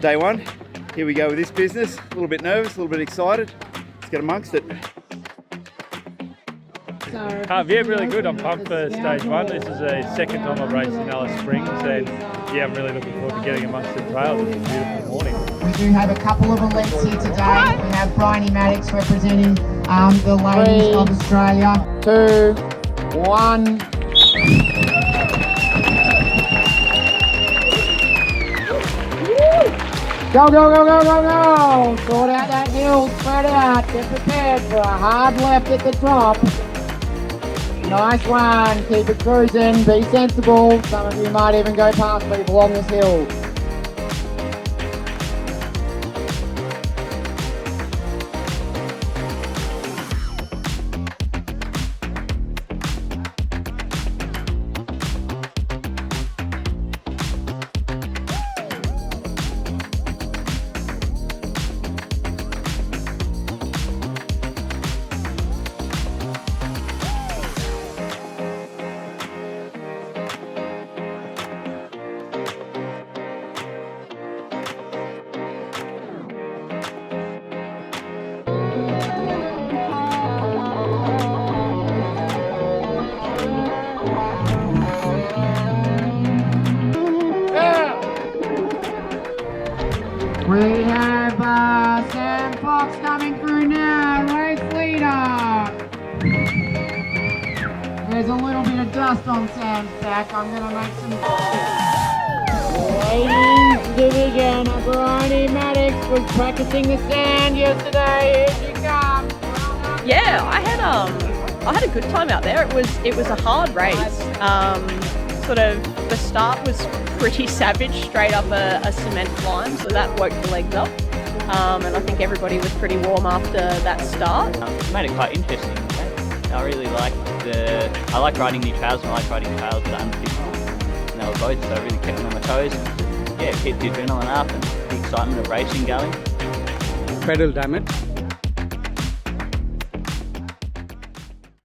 Day one, here we go with this business. A little bit nervous, a little bit excited. Let's get amongst it. Yeah, really good. I'm pumped for stage one. This is the second time I've raced in Alice Springs, and yeah, I'm really looking forward to getting amongst the trails. It's a beautiful morning. We do have a couple of elites here today. We have Bryony Maddox representing the ladies of Australia. 2, 1. Go, go, go, go, go, go! Sort out that hill, spread out, get prepared for a hard left at the top. Nice one, keep it cruising, be sensible. Some of you might even go past people on this hill. We have Sam Fox coming through now, race leader. There's a little bit of dust on Sam's back. I'm going to make some... Ladies division, Bryony Maddox was practicing the sand yesterday. Here she comes. Yeah, I had a good time out there. It was a hard race. The start was pretty savage, straight up a cement climb, so that woke the legs up. And I think everybody was pretty warm after that start. It made it quite interesting. I really like I like riding new trails, and I like riding trails that are unpredictable. And they were both, so I really kept me on my toes. Yeah, keep the adrenaline up and the excitement of racing going. Pedal damage.